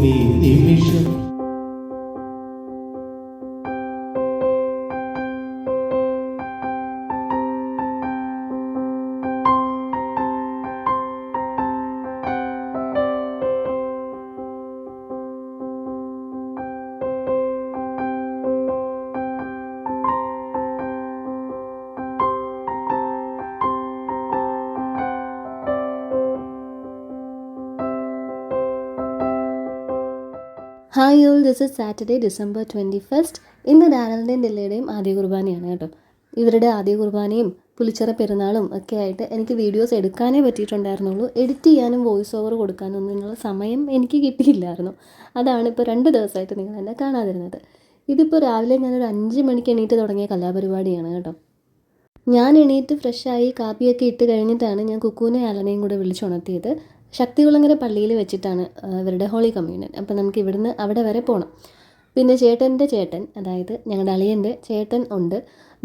ഈ നിമിഷം. Hi all, this is Saturday December 21. ഇന്ന് ഡാനലിൻ്റെയും ദില്ലയുടെയും ആദ്യ കുർബാനയാണ് കേട്ടോ. ഇവരുടെ ആദ്യ കുർബാനയും പുലിച്ചറ പെരുന്നാളും ഒക്കെ ആയിട്ട് എനിക്ക് വീഡിയോസ് എടുക്കാനേ പറ്റിയിട്ടുണ്ടായിരുന്നുള്ളൂ. എഡിറ്റ് ചെയ്യാനും വോയിസ് ഓവർ കൊടുക്കാനൊന്നുള്ള സമയം എനിക്ക് കിട്ടിയില്ലായിരുന്നു. അതാണ് ഇപ്പോൾ 2 ദിവസമായിട്ട് നിങ്ങൾ എന്നെ കാണാതിരുന്നത്. ഇതിപ്പോൾ രാവിലെ ഞാനൊരു 5 മണിക്ക് എണീറ്റ് തുടങ്ങിയ കലാപരിപാടിയാണ് കേട്ടോ. ഞാൻ എണീറ്റ് ഫ്രഷായി കാപ്പിയൊക്കെ ഇട്ട് കഴിഞ്ഞിട്ടാണ് ഞാൻ കുക്കൂനെ ആലനെയും കൂടെ വിളിച്ചുണർത്തിയത്. ശക്തികുളങ്ങര പള്ളിയിൽ വെച്ചിട്ടാണ് ഇവരുടെ ഹോളി കമ്മ്യൂണിയൻ. അപ്പോൾ നമുക്ക് ഇവിടുന്ന് അവിടെ വരെ പോകണം. പിന്നെ ചേട്ടൻ്റെ ചേട്ടൻ, അതായത് ഞങ്ങളുടെ അളിയൻ്റെ ചേട്ടൻ ഉണ്ട്,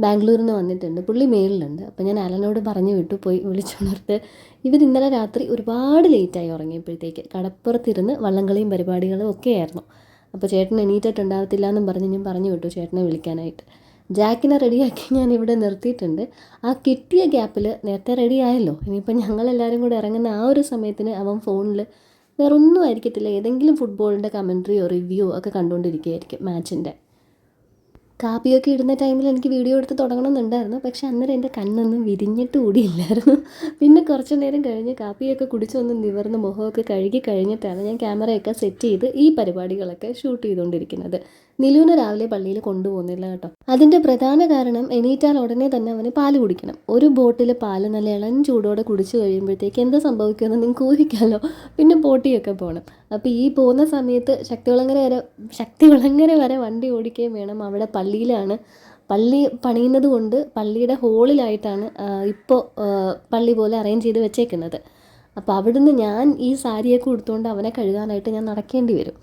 ബാംഗ്ലൂരിൽ നിന്ന് വന്നിട്ടുണ്ട്. പുള്ളി മേളിലുണ്ട്. അപ്പോൾ ഞാൻ അലനോട് പറഞ്ഞു വിട്ടു, പോയി വിളിച്ചുണർത്ത്. ഇന്നലെ രാത്രി ഒരുപാട് ലേറ്റായി ഉറങ്ങിയപ്പോഴത്തേക്ക്. കടപ്പുറത്തിരുന്ന് വള്ളംകളിയും പരിപാടികളും ഒക്കെ ആയിരുന്നു. അപ്പോൾ ചേട്ടൻ എണീറ്റിട്ടുണ്ടാകത്തില്ല എന്നും പറഞ്ഞ് ഞാൻ പറഞ്ഞു വിട്ടു ചേട്ടനെ വിളിക്കാനായിട്ട്. ജാക്കിനെ റെഡിയാക്കി ഞാൻ ഇവിടെ നിർത്തിയിട്ടുണ്ട്. ആ കിട്ടിയ ഗ്യാപ്പിൽ നേരത്തെ റെഡി ആയല്ലോ. ഇനിയിപ്പോൾ ഞങ്ങളെല്ലാവരും കൂടെ ഇറങ്ങുന്ന ആ ഒരു സമയത്തിന് അവൻ ഫോണിൽ വേറൊന്നും ആയിരിക്കത്തില്ല, ഏതെങ്കിലും ഫുട്ബോളിൻ്റെ കമൻട്രിയോ റിവ്യൂ ഒക്കെ കണ്ടുകൊണ്ടിരിക്കുകയായിരിക്കും മാച്ചിൻ്റെ. കാപ്പിയൊക്കെ ഇടുന്ന ടൈമിൽ എനിക്ക് വീഡിയോ എടുത്ത് തുടങ്ങണമെന്നുണ്ടായിരുന്നു. പക്ഷെ അന്നേരം എൻ്റെ കണ്ണൊന്നും വിരിഞ്ഞിട്ട് കൂടിയില്ലായിരുന്നു. പിന്നെ കുറച്ച് നേരം കഴിഞ്ഞ് കാപ്പിയൊക്കെ കുടിച്ചൊന്ന് നിവർന്ന് മുഖമൊക്കെ കഴുകി കഴിഞ്ഞിട്ടാണ് ഞാൻ ക്യാമറയൊക്കെ സെറ്റ് ചെയ്ത് ഈ പരിപാടികളൊക്കെ ഷൂട്ട് ചെയ്തുകൊണ്ടിരിക്കുന്നത്. നിലുവിനെ രാവിലെ പള്ളിയിൽ കൊണ്ടുപോകുന്നില്ല കേട്ടോ. അതിൻ്റെ പ്രധാന കാരണം എണീറ്റാൽ ഉടനെ തന്നെ അവന് പാല് കുടിക്കണം. ഒരു ബോട്ടിൽ പാല് നല്ല ഇളം ചൂടോടെ കുടിച്ചു കഴിയുമ്പോഴത്തേക്ക് എന്ത് സംഭവിക്കുമെന്ന് നിങ്ങൾക്ക് ഊഹിക്കാമല്ലോ. പിന്നെ പോട്ടിയൊക്കെ പോകണം. അപ്പോൾ ഈ പോകുന്ന സമയത്ത് ശക്തികുളങ്ങര വരെ വണ്ടി ഓടിക്കുകയും വേണം. അവിടെ പള്ളിയിലാണ്, പള്ളി പണിയുന്നത് കൊണ്ട് പള്ളിയുടെ ഹോളിലായിട്ടാണ് ഇപ്പോൾ പള്ളി പോലെ അറേഞ്ച് ചെയ്ത് വെച്ചേക്കുന്നത്. അപ്പോൾ അവിടുന്ന് ഞാൻ ഈ സാരിയൊക്കെ ഉടുത്തുകൊണ്ട് അവനെ കഴുകാനായിട്ട് ഞാൻ നടക്കേണ്ടി വരും.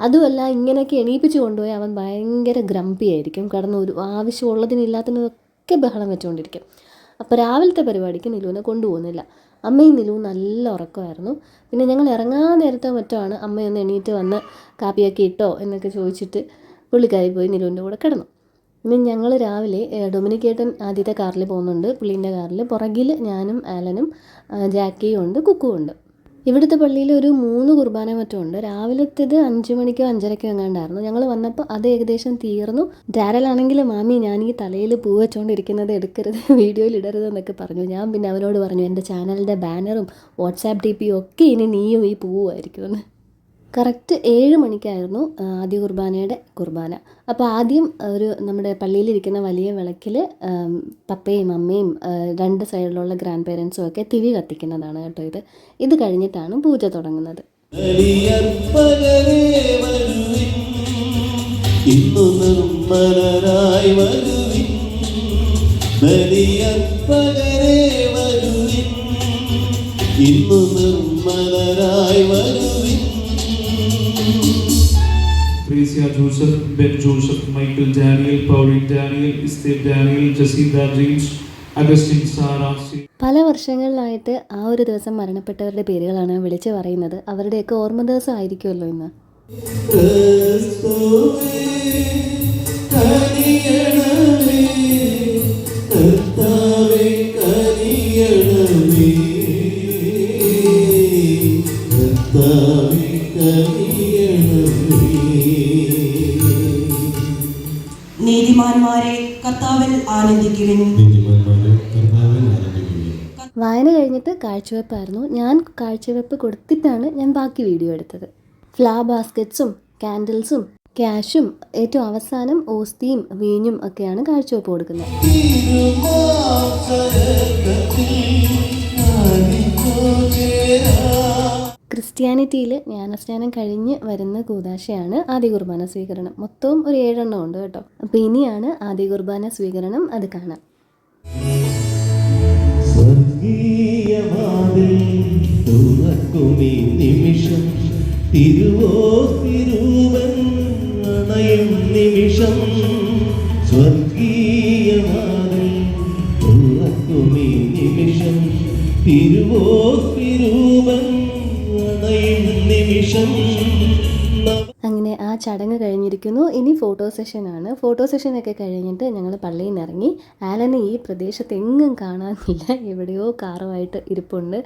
അതുമല്ല, ഇങ്ങനെയൊക്കെ എണീപ്പിച്ച് കൊണ്ടുപോയി അവൻ ഭയങ്കര ഗ്രംപി ആയിരിക്കും. കിടന്ന് ഒരു ആവശ്യമുള്ളതിനില്ലാത്തതിനൊക്കെ ബഹളം വെച്ചുകൊണ്ടിരിക്കും. അപ്പോൾ രാവിലത്തെ പരിപാടിക്ക് നിലുവിനെ കൊണ്ടുപോകുന്നില്ല. അമ്മയും നിലുവും നല്ല ഉറക്കമായിരുന്നു. പിന്നെ ഞങ്ങൾ ഇറങ്ങാൻ നേരത്തെ മറ്റാണ് അമ്മയൊന്ന് എണീറ്റ് വന്ന് കാപ്പിയൊക്കെ ഇട്ടോ എന്നൊക്കെ ചോദിച്ചിട്ട് പുള്ളിക്കാരി പോയി നിലുവിൻ്റെ കൂടെ കിടന്നു. പിന്നെ ഞങ്ങൾ രാവിലെ ഡൊമിനിക്കേട്ടൻ ആദ്യത്തെ കാറിൽ പോകുന്നുണ്ട്, പുള്ളീൻ്റെ കാറിൽ. പുറകിൽ ഞാനും ആലനും ജാക്കിയും ഉണ്ട്, കുക്കുവും ഉണ്ട്. ഇവിടുത്തെ പള്ളിയിൽ ഒരു 3 കുർബാന മറ്റും ഉണ്ട്. രാവിലത്തേത് 5 മണിക്കോ 5:30 എങ്ങാണ്ടായിരുന്നു. ഞങ്ങൾ വന്നപ്പോൾ അത് ഏകദേശം തീർന്നു. ഡാരലാണെങ്കിൽ മാമി ഞാൻ ഈ തലയിൽ പൂ വെച്ചുകൊണ്ടിരിക്കുന്നത് എടുക്കരുത്, വീഡിയോയിൽ ഇടരുത് എന്നൊക്കെ പറഞ്ഞു. ഞാൻ പിന്നെ അവനോട് പറഞ്ഞു എൻ്റെ ചാനലിൻ്റെ ബാനറും വാട്സാപ്പ് DP ഒക്കെ ഇനി നീയും ഈ പൂവായിരിക്കുമെന്ന്. കറക്റ്റ് 7 മണിക്കായിരുന്നു ആദ്യ കുർബാനയുടെ കുർബാന. അപ്പോൾ ആദ്യം നമ്മുടെ പള്ളിയിലിരിക്കുന്ന വലിയ വിളക്കിൽ പപ്പയും അമ്മയും 2 സൈഡിലുള്ള ഗ്രാൻഡ് പേരൻസും ഒക്കെ തിരി കത്തിക്കുന്നതാണ് കേട്ടോ. ഇത് കഴിഞ്ഞിട്ടാണ് പൂജ തുടങ്ങുന്നത്. Patricia Joseph, Ben Joseph, Michael Daniel, Pauline Daniel, Esther Daniel, Jacinda James, Augustine Sarah. പല വർഷങ്ങളിലായിട്ട് ആ ഒരു ദിവസം മരണപ്പെട്ടവരുടെ പേരുകളാണ് വിളിച്ചു പറയുന്നത്. അവരുടെയൊക്കെ ഓർമ്മ ദിവസം ആയിരിക്കുമല്ലോ ഇന്ന്. നീതിമാന്മാരെ കർത്താവിൽ ആനന്ദിക്കുവിൻ. വായന കഴിഞ്ഞിട്ട് കാഴ്ചവെപ്പായിരുന്നു. ഞാൻ കാഴ്ചവെപ്പ് കൊടുത്തിട്ടാണ് ഞാൻ ബാക്കി വീഡിയോ എടുത്തത്. ഫ്ലവർ ബാസ്ക്കറ്റ്സും കാൻഡിൽസും ക്യാഷും ഏറ്റവും അവസാനം ഓസ്തിയും വീഞ്ഞും ഒക്കെയാണ് കാഴ്ചവെപ്പ് കൊടുക്കുന്നത്. ക്രിസ്ത്യാനിറ്റിയിൽ ജ്ഞാനസ്നാനം കഴിഞ്ഞ് വരുന്ന കൂദാശയാണ് ആദ്യ കുർബാന സ്വീകരണം. മൊത്തവും ഒരു 7 എണ്ണം ഉണ്ട് കേട്ടോ. അപ്പോൾ ഇനിയാണ് ആദ്യ കുർബാന സ്വീകരണം, അത് കാണാം. ചടങ്ങ് കഴിഞ്ഞിരിക്കുന്നു. ഇനി ഫോട്ടോ സെഷനാണ്. ഫോട്ടോ സെഷനൊക്കെ കഴിഞ്ഞിട്ട് ഞങ്ങൾ പള്ളിയിൽ നിന്ന് ഇറങ്ങി. ആലനെ ഈ പ്രദേശത്ത് എങ്ങും കാണാനില്ല. എവിടെയോ കാറുമായിട്ട് ഇരിപ്പുണ്ട്,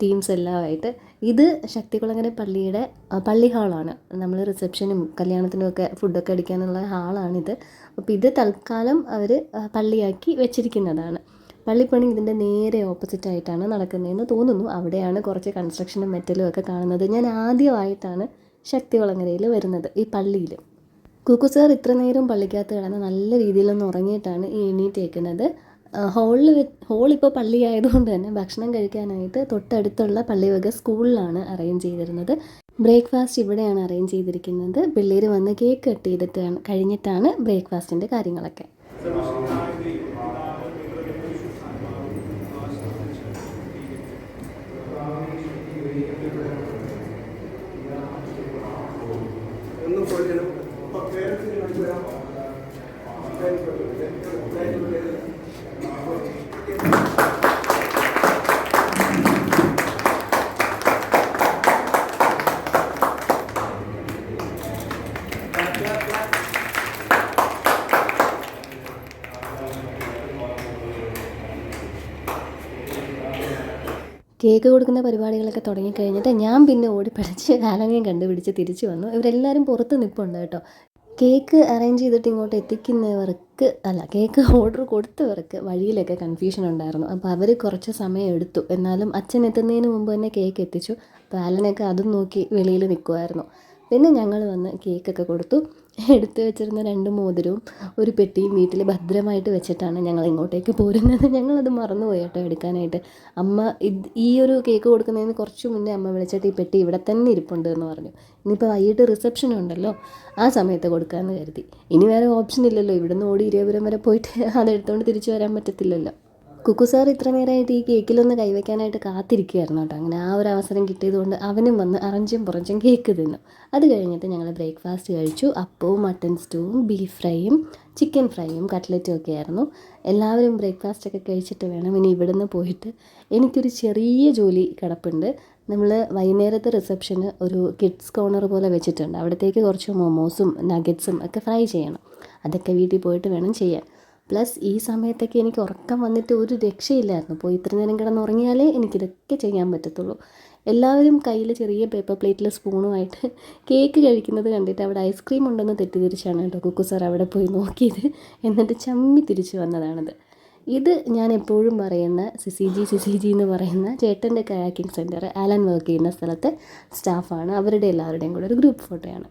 ടീംസ് എല്ലാമായിട്ട്. ഇത് ശക്തികുളങ്ങര പള്ളിയുടെ പള്ളി ഹാളാണ്. നമ്മൾ റിസപ്ഷനും കല്യാണത്തിനും ഒക്കെ ഫുഡൊക്കെ അടിക്കാനുള്ള ഹാളാണിത്. അപ്പോൾ ഇത് തൽക്കാലം അവർ പള്ളിയാക്കി വെച്ചിരിക്കുന്നതാണ്. പള്ളിപ്പണി ഇതിൻ്റെ നേരെ ഓപ്പോസിറ്റായിട്ടാണ് നടക്കുന്നതെന്ന് തോന്നുന്നു. അവിടെയാണ് കുറച്ച് കൺസ്ട്രക്ഷനും മെറ്റലും ഒക്കെ കാണുന്നത്. ഞാൻ ആദ്യമായിട്ടാണ് ശക്തികുളങ്ങരയിൽ വരുന്നത്, ഈ പള്ളിയിൽ. കുക്കു സാർ ഇത്ര നേരം പള്ളിക്കകത്ത് കിടന്ന് നല്ല രീതിയിലൊന്ന് ഉറങ്ങിയിട്ടാണ് ഈ എണീറ്റേക്കുന്നത്. ഹോളിപ്പോൾ പള്ളി ആയതുകൊണ്ട് തന്നെ ഭക്ഷണം കഴിക്കാനായിട്ട് തൊട്ടടുത്തുള്ള പള്ളിവക സ്കൂളിലാണ് അറേഞ്ച് ചെയ്തിരുന്നത്. ബ്രേക്ക്ഫാസ്റ്റ് ഇവിടെയാണ് അറേഞ്ച് ചെയ്തിരിക്കുന്നത്. പിള്ളേർ വന്ന് കേക്ക് കട്ട് ചെയ്തിട്ടാണ് കഴിഞ്ഞിട്ടാണ് ബ്രേക്ക്ഫാസ്റ്റിൻ്റെ കാര്യങ്ങളൊക്കെ. കേക്ക് കൊടുക്കുന്ന പരിപാടികളൊക്കെ തുടങ്ങിക്കഴിഞ്ഞിട്ട് ഞാൻ പിന്നെ ഓടിപ്പടച്ച് ആലനെയും കണ്ടുപിടിച്ച് തിരിച്ചു വന്നു. ഇവരെല്ലാവരും പുറത്ത് നിൽപ്പുണ്ട് കേട്ടോ. കേക്ക് അറേഞ്ച് ചെയ്തിട്ട് ഇങ്ങോട്ട് എത്തിക്കുന്നവർക്ക് കേക്ക് ഓർഡർ കൊടുത്തവർക്ക് വഴിയിലൊക്കെ കൺഫ്യൂഷൻ ഉണ്ടായിരുന്നു. അപ്പോൾ അവർ കുറച്ച് സമയം എടുത്തു. എന്നാലും അച്ഛൻ എത്തുന്നതിന് മുമ്പ് തന്നെ കേക്ക് എത്തിച്ചു. അപ്പോൾ ആലനൊക്കെ അതും നോക്കി വെളിയിൽ നിൽക്കുമായിരുന്നു. പിന്നെ ഞങ്ങൾ വന്ന് കേക്കൊക്കെ കൊടുത്തു. എടുത്തു വെച്ചിരുന്ന 2 മോതിരവും ഒരു പെട്ടിയും വീട്ടിൽ ഭദ്രമായിട്ട് വെച്ചിട്ടാണ് ഞങ്ങൾ ഇങ്ങോട്ടേക്ക് പോരുന്നത്. ഞങ്ങളത് മറന്നുപോയി കേട്ടോ എടുക്കാനായിട്ട്. അമ്മ ഈ ഒരു കേക്ക് കൊടുക്കുന്നതിന് കുറച്ച് മുന്നേ അമ്മ വിളിച്ചിട്ട് ഈ പെട്ടി ഇവിടെ തന്നെ ഇരിപ്പുണ്ട് എന്ന് പറഞ്ഞു. ഇനിയിപ്പോൾ വൈകിട്ട് റിസപ്ഷൻ ഉണ്ടല്ലോ, ആ സമയത്ത് കൊടുക്കാമെന്ന് കരുതി. ഇനി വേറെ ഓപ്ഷൻ ഇല്ലല്ലോ, ഇവിടുന്ന് ഓടി ഇരേപുരം വരെ പോയിട്ട് അതെടുത്തുകൊണ്ട് തിരിച്ചു വരാൻ പറ്റത്തില്ലല്ലോ. കുക്കു സാർ ഇത്ര നേരമായിട്ട് ഈ കേക്കിലൊന്ന് കൈവയ്ക്കാനായിട്ട് കാത്തിരിക്കുകയായിരുന്നു കേട്ടോ. അങ്ങനെ ആ ഒരു അവസരം കിട്ടിയതുകൊണ്ട് അവനും വന്ന് അറഞ്ചും പുറഞ്ചും കേക്ക് തിന്നു. അത് കഴിഞ്ഞിട്ട് ഞങ്ങൾ ബ്രേക്ക്ഫാസ്റ്റ് കഴിച്ചു. അപ്പവും മട്ടൻ സ്റ്റൂവും ബീഫ് ഫ്രൈയും ചിക്കൻ ഫ്രൈയും കട്ട്ലറ്റും ഒക്കെ ആയിരുന്നു. എല്ലാവരും ബ്രേക്ക്ഫാസ്റ്റൊക്കെ കഴിച്ചിട്ട് വേണം ഇനി ഇവിടുന്ന് പോയിട്ട്. എനിക്കൊരു ചെറിയ ജോലി കിടപ്പുണ്ട്. നമ്മൾ വൈകുന്നേരത്തെ റിസപ്ഷന് ഒരു കിഡ്സ് കോർണർ പോലെ വെച്ചിട്ടുണ്ട്. അവിടത്തേക്ക് കുറച്ച് മൊമോസും നഗറ്റ്സും ഒക്കെ ഫ്രൈ ചെയ്യണം. അതൊക്കെ വീട്ടിൽ പോയിട്ട് വേണം ചെയ്യാൻ. പ്ലസ് ഈ സമയത്തൊക്കെ എനിക്ക് ഉറക്കം വന്നിട്ട് ഒരു രക്ഷയില്ലായിരുന്നു. പോയി ഇത്ര നേരം കിടന്നുറങ്ങിയാലേ എനിക്കിതൊക്കെ ചെയ്യാൻ പറ്റത്തുള്ളൂ. എല്ലാവരും കയ്യിൽ ചെറിയ പേപ്പർ പ്ലേറ്റിൽ സ്പൂണുമായിട്ട് കേക്ക് കഴിക്കുന്നത് കണ്ടിട്ട് അവിടെ ഐസ്ക്രീം ഉണ്ടെന്ന് തെറ്റിദ്ധരിച്ചാണ് കേട്ടോ കുക്കു സാർ അവിടെ പോയി നോക്കിയത്. എന്നിട്ട് ചമ്മി തിരിച്ചു വന്നതാണിത്. ഇത് ഞാൻ എപ്പോഴും പറയുന്ന സിസിജി എന്ന് പറയുന്ന ചേട്ടൻ്റെ കയാക്കിംഗ് സെൻറ്റർ ആലൻ വർക്ക് ചെയ്യുന്ന സ്ഥലത്തെ സ്റ്റാഫാണ്. അവരുടെ എല്ലാവരുടെയും കൂടെ ഒരു ഗ്രൂപ്പ് ഫോട്ടോയാണ്.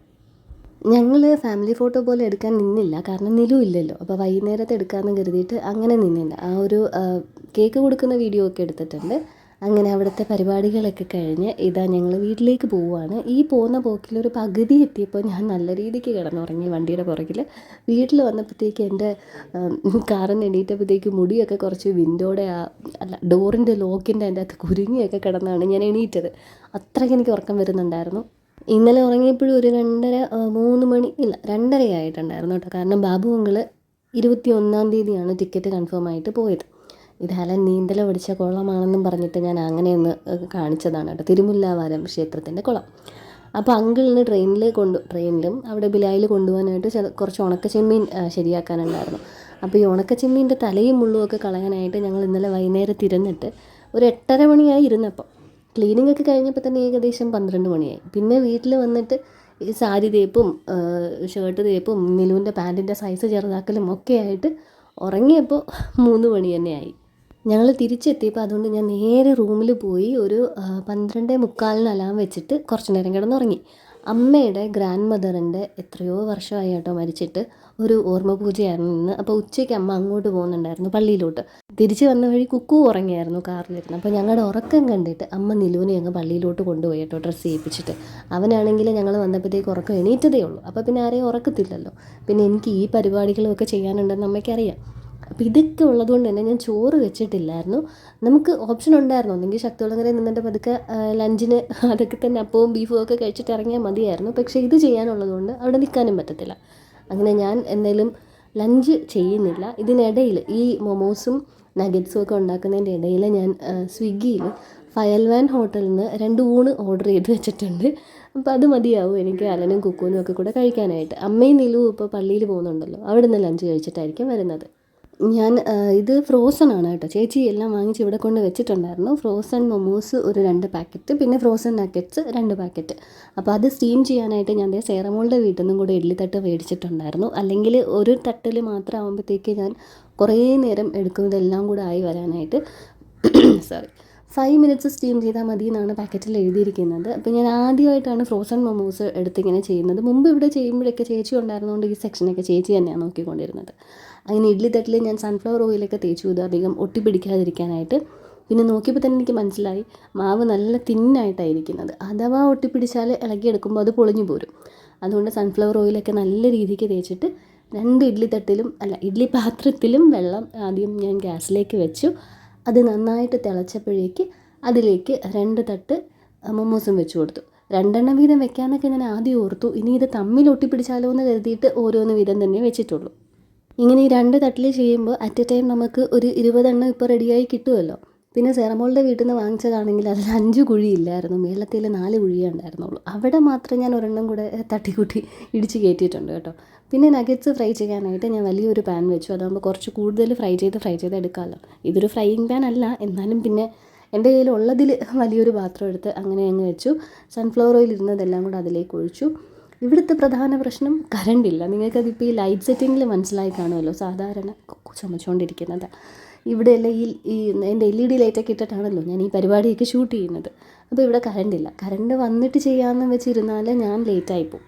ഞങ്ങൾ ഫാമിലി ഫോട്ടോ പോലെ എടുക്കാൻ നിന്നില്ല, കാരണം നിലു ഇല്ലല്ലോ. അപ്പോൾ വൈകുന്നേരത്തെ എടുക്കാമെന്ന് കരുതിയിട്ട് അങ്ങനെ നിന്നില്ല. ആ ഒരു കേക്ക് കൊടുക്കുന്ന വീഡിയോ ഒക്കെ എടുത്തിട്ടുണ്ട്. അങ്ങനെ അവിടുത്തെ പരിപാടികളൊക്കെ കഴിഞ്ഞ് ഇതാ ഞങ്ങൾ വീട്ടിലേക്ക് പോവുകയാണ്. ഈ പോകുന്ന പോക്കിലൊരു പകുതി എത്തിയപ്പോൾ ഞാൻ നല്ല രീതിക്ക് കിടന്നുറങ്ങി വണ്ടിയുടെ പുറകിൽ. വീട്ടിൽ വന്നപ്പോഴത്തേക്ക് എൻ്റെ കാറിന് എണീറ്റപ്പോഴത്തേക്ക് മുടിയൊക്കെ കുറച്ച് വിൻഡോയുടെ ഡോറിൻ്റെ ലോക്കിൻ്റെ അതിൻ്റെ അകത്ത് കുരുങ്ങിയൊക്കെ കിടന്നാണ് ഞാൻ എണീറ്റത്. അത്രയ്ക്ക് എനിക്ക് ഉറക്കം വരുന്നുണ്ടായിരുന്നു. ഇന്നലെ ഉറങ്ങിയപ്പോഴും ഒരു 2:30 മണി 2:30 ആയിട്ടുണ്ടായിരുന്നു കേട്ടോ. കാരണം ബാബു അങ്കിള് 21-ാം തീയതിയാണ് ടിക്കറ്റ് കൺഫേം ആയിട്ട് പോയത്. ഇതാലും നീന്തൽ പഠിച്ച കുളമാണെന്നും പറഞ്ഞിട്ട് ഞാൻ അങ്ങനെയൊന്ന് കാണിച്ചതാണ് കേട്ടോ. തിരുമുല്ലാവാരം ക്ഷേത്രത്തിൻ്റെ കുളം. അപ്പോൾ അങ്കിളിന് ട്രെയിനിലും അവിടെ ബിലായിൽ കൊണ്ടുപോകാനായിട്ട് കുറച്ച് ഉണക്കച്ചെമ്മീൻ ശരിയാക്കാനുണ്ടായിരുന്നു. അപ്പോൾ ഈ ഉണക്കച്ചെമ്മീൻ്റെ തലയും മുള്ളുമൊക്കെ കളയാനായിട്ട് ഞങ്ങൾ ഇന്നലെ വൈകുന്നേരം തിരഞ്ഞിട്ട് ഒരു 8:30 മണിയായി ഇരുന്നപ്പോൾ. ക്ലീനിങ് ഒക്കെ കഴിഞ്ഞപ്പോൾ തന്നെ ഏകദേശം 12 മണിയായി. പിന്നെ വീട്ടിൽ വന്നിട്ട് ഈ സാരി തേപ്പും ഷർട്ട് തേപ്പും നിലുവിൻ്റെ പാൻറ്റിൻ്റെ സൈസ് ചെറുതാക്കലും ഒക്കെ ആയിട്ട് ഉറങ്ങിയപ്പോൾ 3 മണി തന്നെയായി. ഞങ്ങൾ തിരിച്ചെത്തിയപ്പോൾ അതുകൊണ്ട് ഞാൻ നേരെ റൂമിൽ പോയി ഒരു 12:45 അലാം വെച്ചിട്ട് കുറച്ച് നേരം കിടന്നുറങ്ങി. അമ്മയുടെ ഗ്രാൻഡ് മദറിൻ്റെ എത്രയോ വർഷമായി കേട്ടോ മരിച്ചിട്ട്. ഒരു ഓർമ്മ പൂജയായിരുന്നു ഇന്ന്. അപ്പോൾ ഉച്ചയ്ക്ക് അമ്മ അങ്ങോട്ട് പോകുന്നുണ്ടായിരുന്നു പള്ളിയിലോട്ട്. തിരിച്ച് വന്ന വഴി കുക്കു ഉറങ്ങിയായിരുന്നു കാറിലിരുന്ന്. അപ്പോൾ ഞങ്ങളുടെ ഉറക്കം കണ്ടിട്ട് അമ്മ നിലുവിനെ അങ്ങ് പള്ളിയിലോട്ട് കൊണ്ടുപോയി കേട്ടോ, ഡ്രസ്സ് ചെയ്യിപ്പിച്ചിട്ട്. അവനാണെങ്കിൽ ഞങ്ങൾ വന്നപ്പോഴത്തേക്ക് ഉറക്കം എണീറ്റതേ ഉള്ളൂ. അപ്പോൾ പിന്നെ ആരെയും ഉറക്കത്തില്ലല്ലോ. പിന്നെ എനിക്ക് ഈ പരിപാടികളൊക്കെ ചെയ്യാനുണ്ടെന്ന് അമ്മയ്ക്കറിയാം. അപ്പോൾ ഇതൊക്കെ ഉള്ളതുകൊണ്ട് തന്നെ ഞാൻ ചോറ് വെച്ചിട്ടില്ലായിരുന്നു. നമുക്ക് ഓപ്ഷൻ ഉണ്ടായിരുന്നു, ഒന്നെങ്കിൽ ശക്തികുളങ്ങരയിൽ നിന്നിട്ട് പതുക്കെ ലഞ്ചിന് അതൊക്കെ തന്നെ അപ്പവും ബീഫും ഒക്കെ കഴിച്ചിട്ട് ഇറങ്ങിയാൽ മതിയായിരുന്നു. പക്ഷേ ഇത് ചെയ്യാനുള്ളതുകൊണ്ട് അവിടെ നിൽക്കാനും പറ്റത്തില്ല. അങ്ങനെ ഞാൻ എന്തായാലും ലഞ്ച് ചെയ്യുന്നില്ല. ഇതിനിടയിൽ ഈ മൊമോസും നഗറ്റ്സും ഒക്കെ ഉണ്ടാക്കുന്നതിൻ്റെ ഇടയിൽ ഞാൻ സ്വിഗ്ഗിയിൽ ഫയൽവാൻ ഹോട്ടലിൽ നിന്ന് 2 ഊണ് ഓർഡർ ചെയ്ത് വെച്ചിട്ടുണ്ട്. അപ്പോൾ അത് മതിയാവും എനിക്ക് അലനും കുക്കൂനും ഒക്കെ കൂടെ കഴിക്കാനായിട്ട്. അമ്മയും നിലുവും ഇപ്പോൾ പള്ളിയിൽ പോകുന്നുണ്ടല്ലോ, അവിടെ നിന്ന് ലഞ്ച് കഴിച്ചിട്ടായിരിക്കും വരുന്നത്. ഞാൻ ഇത് ഫ്രോസൺ ആണ് കേട്ടോ. ചേച്ചി എല്ലാം വാങ്ങിച്ച് ഇവിടെ കൊണ്ട് വെച്ചിട്ടുണ്ടായിരുന്നു. ഫ്രോസൺ മൊമോസ് ഒരു 2 പാക്കറ്റ്, പിന്നെ ഫ്രോസൺ നഗറ്റ്സ് 2 പാക്കറ്റ്. അപ്പോൾ അത് സ്റ്റീം ചെയ്യാനായിട്ട് ഞാൻ സേറമോളുടെ വീട്ടിൽ നിന്നും കൂടെ ഇഡ്ഡലി തട്ട് മേടിച്ചിട്ടുണ്ടായിരുന്നു. അല്ലെങ്കിൽ ഒരു തട്ടിൽ മാത്രം ആകുമ്പോഴത്തേക്ക് ഞാൻ കുറേ നേരം എടുക്കും ഇതെല്ലാം കൂടെ ആയി വരാനായിട്ട്. സോറി, 5 മിനിറ്റ്സ് സ്റ്റീം ചെയ്താൽ മതി എന്നാണ് പാക്കറ്റിൽ എഴുതിയിരിക്കുന്നത്. അപ്പോൾ ഞാൻ ആദ്യമായിട്ടാണ് ഫ്രോസൺ മൊമോസ് എടുത്തിങ്ങനെ ചെയ്യുന്നത്. മുമ്പ് ഇവിടെ ചെയ്യുമ്പോഴൊക്കെ ചേച്ചി ഉണ്ടായിരുന്നതുകൊണ്ട് ഈ സെക്ഷനൊക്കെ ചേച്ചി തന്നെയാണ് നോക്കിക്കൊണ്ടിരുന്നത്. അങ്ങനെ ഇഡ്ഡലി തട്ടിൽ ഞാൻ സൺഫ്ലവർ ഓയിലൊക്കെ തേച്ചു ഇത് അധികം ഒട്ടിപ്പിടിക്കാതിരിക്കാനായിട്ട്. പിന്നെ നോക്കിയപ്പോൾ തന്നെ എനിക്ക് മനസ്സിലായി മാവ് നല്ല തിന്നായിട്ടായിരിക്കുന്നത്. അഥവാ ഒട്ടിപ്പിടിച്ചാൽ ഇളകിയെടുക്കുമ്പോൾ അത് പൊളിഞ്ഞു പോരും. അതുകൊണ്ട് സൺഫ്ലവർ ഓയിലൊക്കെ നല്ല രീതിക്ക് തേച്ചിട്ട് 2 ഇഡ്ഡലി തട്ടിലും ഇഡ്ഡലി പാത്രത്തിലും വെള്ളം ആദ്യം ഞാൻ ഗ്യാസിലേക്ക് വെച്ചു. അത് നന്നായിട്ട് തിളച്ചപ്പോഴേക്ക് അതിലേക്ക് 2 തട്ട് മൊമോസും വെച്ച് കൊടുത്തു. 2 എണ്ണം വീതം വെക്കാമെന്നൊക്കെ ഞാൻ ആദ്യം ഓർത്തു. ഇനി ഇത് തമ്മിൽ ഒട്ടിപ്പിടിച്ചാലോ എന്ന് കരുതിയിട്ട് ഓരോന്ന് വീതം തന്നെ വെച്ചിട്ടുള്ളൂ. ഇങ്ങനെ ഈ 2 തട്ടിൽ ചെയ്യുമ്പോൾ അറ്റ് എ ടൈം നമുക്ക് ഒരു 20 എണ്ണം ഇപ്പോൾ റെഡിയായി കിട്ടുമല്ലോ. പിന്നെ സെറമോളുടെ വീട്ടിൽ നിന്ന് വാങ്ങിച്ചതാണെങ്കിൽ അതിൽ 5 കുഴിയില്ലായിരുന്നു, മേളത്തിൽ 4 കുഴിയേ ഉണ്ടായിരുന്നുള്ളൂ. അവിടെ മാത്രം ഞാൻ ഒരെണ്ണം കൂടെ തട്ടിക്കൂട്ടി ഇടിച്ച് കയറ്റിയിട്ടുണ്ട് കേട്ടോ. പിന്നെ നഗറ്റ്സ് ഫ്രൈ ചെയ്യാനായിട്ട് ഞാൻ വലിയൊരു പാൻ വെച്ചു. അതാകുമ്പോൾ കുറച്ച് കൂടുതൽ ഫ്രൈ ചെയ്ത് എടുക്കാമല്ലോ. ഇതൊരു ഫ്രൈയിങ് പാൻ അല്ല, എന്നാലും പിന്നെ എൻ്റെ കയ്യിലുള്ളതിൽ വലിയൊരു പാത്രം എടുത്ത് അങ്ങനെ അങ്ങ് വെച്ചു. സൺഫ്ലവർ ഓയിൽ ഇരുന്നതെല്ലാം കൂടെ അതിലേക്ക് ഒഴിച്ചു. ഇവിടുത്തെ പ്രധാന പ്രശ്നം കറണ്ടില്ല. നിങ്ങൾക്കതിപ്പോൾ ഈ ലൈറ്റ് സെറ്റിങ്ങിൽ മനസ്സിലായി കാണുമല്ലോ. സാധാരണ ചുമച്ചുകൊണ്ടിരിക്കുന്നത് ഇവിടെയല്ല ഈ എൻ്റെ LED ലൈറ്റൊക്കെ ഇട്ടിട്ടാണല്ലോ ഞാൻ ഈ പരിപാടിയൊക്കെ ഷൂട്ട് ചെയ്യുന്നത്. അപ്പോൾ ഇവിടെ കറണ്ടില്ല. കറണ്ട് വന്നിട്ട് ചെയ്യാമെന്ന് വെച്ചിരുന്നാൽ ഞാൻ ലേറ്റായിപ്പോവും.